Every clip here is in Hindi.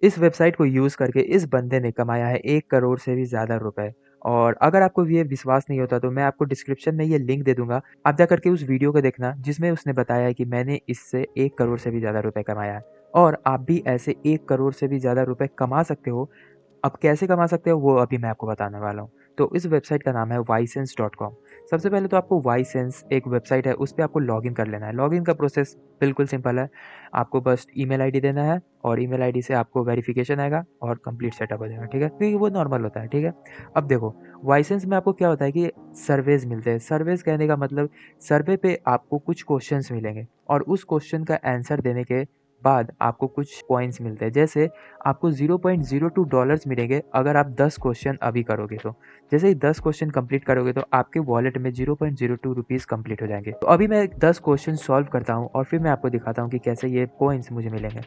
इस वेबसाइट को यूज़ करके इस बंदे ने कमाया है 1 करोड़ से भी ज़्यादा रुपए। और अगर आपको ये विश्वास नहीं होता तो मैं आपको डिस्क्रिप्शन में ये लिंक दे दूँगा। आप जा करके उस वीडियो को देखना जिसमें उसने बताया है कि मैंने इससे 1 करोड़ से भी ज़्यादा रुपए कमाया है। और आप भी ऐसे 1 करोड़ से भी ज़्यादा रुपए कमा सकते हो। अब कैसे कमा सकते हो वो अभी मैं आपको बताने वाला हूँ। तो इस वेबसाइट का नाम है वाइसेंस.com। सबसे पहले तो आपको वाइसेंस एक वेबसाइट है, उस पे आपको लॉगिन कर लेना है। लॉगिन का प्रोसेस बिल्कुल सिंपल है। आपको बस ईमेल आईडी देना है और ईमेल आईडी से आपको वेरिफिकेशन आएगा और कंप्लीट सेटअप हो जाएगा, ठीक है? क्योंकि वो नॉर्मल होता है, ठीक है? अब देखो, वाइसेंस में आपको क्या होता है कि सर्वेज़ मिलते हैं। सर्वेज़ कहने का मतलब सर्वे पे आपको कुछ क्वेश्चन्स मिलेंगे और उस क्वेश्चन का आंसर देने के बाद आपको कुछ कॉइन्स मिलते हैं। जैसे आपको $0.02 मिलेंगे अगर आप 10 क्वेश्चन अभी करोगे तो। जैसे ही 10 क्वेश्चन कंप्लीट करोगे तो आपके वॉलेट में ₹0.02 कंप्लीट हो जाएँगे। तो अभी मैं 10 क्वेश्चन सॉल्व करता हूँ और फिर मैं आपको दिखाता हूँ कि कैसे ये कॉइन्स मुझे मिलेंगे।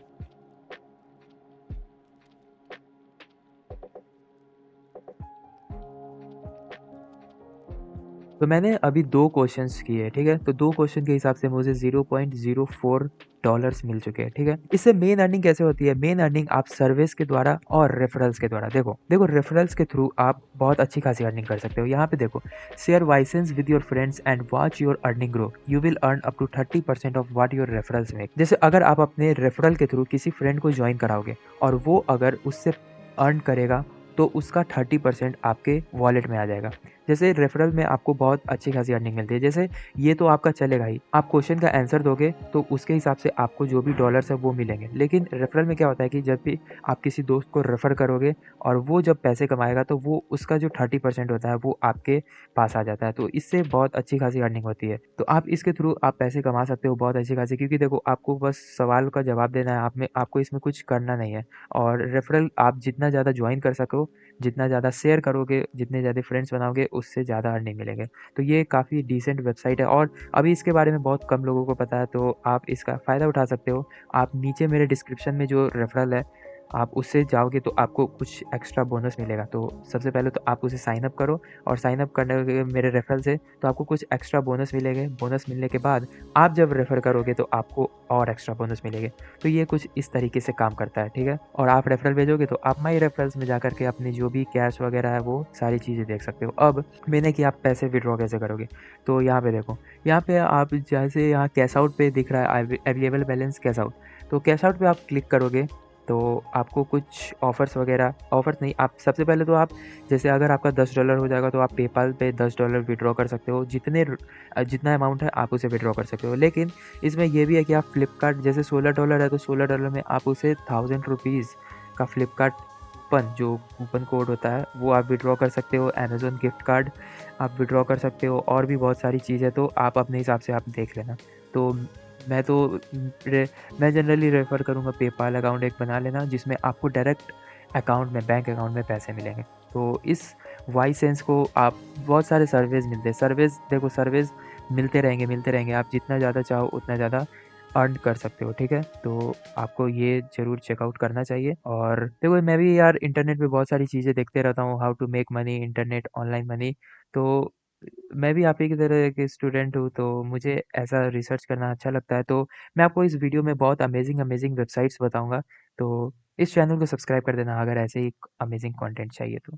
तो मैंने अभी 2 क्वेश्चंस किए, ठीक है? तो 2 क्वेश्चन के हिसाब से मुझे $0.04 मिल चुके हैं, ठीक है? इससे मेन अर्निंग कैसे होती है? मेन अर्निंग आप सर्विस के द्वारा और रेफरल्स के द्वारा देखो रेफरल्स के थ्रू आप बहुत अच्छी खासी अर्निंग कर सकते हो। यहाँ पे देखो, share Vysense with your friends and watch your earning grow. You will earn up to 30% of what your referrals make. जैसे अगर आप अपने रेफरल के थ्रू किसी फ्रेंड को जॉइन कराओगे और वो अगर उससे अर्न करेगा तो उसका 30% आपके वॉलेट में आ जाएगा। जैसे रेफरल में आपको बहुत अच्छी खासी अर्निंग मिलती है। जैसे ये तो आपका चलेगा ही, आप क्वेश्चन का आंसर दोगे तो उसके हिसाब से आपको जो भी डॉलर्स है वो मिलेंगे। लेकिन रेफरल में क्या होता है कि जब भी आप किसी दोस्त को रेफर करोगे और वो जब पैसे कमाएगा तो वो उसका जो 30% होता है वो आपके पास आ जाता है। तो इससे बहुत अच्छी खासी अर्निंग होती है। तो आप इसके थ्रू आप पैसे कमा सकते हो बहुत अच्छी खासी, क्योंकि देखो आपको बस सवाल का जवाब देना है, आपको इसमें कुछ करना नहीं है। और रेफरल आप जितना ज़्यादा जॉइन कर सको, जितना ज़्यादा शेयर करोगे, जितने ज़्यादा फ्रेंड्स बनाओगे, उससे ज़्यादा अर्निंग मिलेंगे। तो ये काफ़ी डिसेंट वेबसाइट है और अभी इसके बारे में बहुत कम लोगों को पता है, तो आप इसका फ़ायदा उठा सकते हो। आप नीचे मेरे डिस्क्रिप्शन में जो रेफ़रल है, आप उससे जाओगे तो आपको कुछ एक्स्ट्रा बोनस मिलेगा। तो सबसे पहले तो आप उसे साइन अप करो और साइन अप करने के मेरे रेफ़रल से तो आपको कुछ एक्स्ट्रा बोनस मिलेंगे। बोनस मिलने के बाद आप जब रेफ़र करोगे तो आपको और एक्स्ट्रा बोनस मिलेंगे। तो ये कुछ इस तरीके से काम करता है, ठीक है? और आप रेफरल भेजोगे तो आप माई रेफरल्स में जाकर के अपनी जो भी कैश वगैरह है वो सारी चीज़ें देख सकते हो। अब मैंने कि आप पैसे विथड्रॉ कैसे करोगे? तो यहाँ पे देखो, यहाँ पे आप जैसे यहाँ कैश आउट पे दिख रहा है अवेलेबल बैलेंस कैश आउट, तो कैश आउट पे आप क्लिक करोगे तो आपको कुछ ऑफ़र्स वगैरह ऑफ़र्स नहीं, आप सबसे पहले तो आप जैसे अगर आपका $10 हो जाएगा तो आप पेपाल पे $10 विथड्रॉ कर सकते हो। जितना अमाउंट है आप उसे विथड्रॉ कर सकते हो। लेकिन इसमें ये भी है कि आप फ्लिपकार्ट जैसे $16 है तो $16 में आप उसे ₹1000 का फ्लिपकार्ट कूपन जो कूपन कोड होता है वो आप विथड्रॉ कर सकते हो। अमेज़न गिफ्ट कार्ड आप विथड्रॉ कर सकते हो और भी बहुत सारी चीज़ें, तो आप अपने हिसाब से आप देख लेना। तो मैं तो रे मैं जनरली रेफ़र करूँगा पेपाल अकाउंट एक बना लेना जिसमें आपको डायरेक्ट अकाउंट में बैंक अकाउंट में पैसे मिलेंगे। तो इस वाईसेंस को आप बहुत सारे सर्विस मिलते हैं। सर्विस मिलते रहेंगे। आप जितना ज़्यादा चाहो उतना ज़्यादा अर्न कर सकते हो, ठीक है? तो आपको ये ज़रूर चेकआउट करना चाहिए। और देखो मैं भी यार इंटरनेट पे बहुत सारी चीज़ें देखते रहता हूँ, how to make money, internet, online money. तो मैं भी आप ही की तरह एक स्टूडेंट हूँ, तो मुझे ऐसा रिसर्च करना अच्छा लगता है। तो मैं आपको इस वीडियो में बहुत अमेज़िंग वेबसाइट्स बताऊँगा। तो इस चैनल को सब्सक्राइब कर देना अगर ऐसे ही अमेज़िंग कंटेंट चाहिए तो।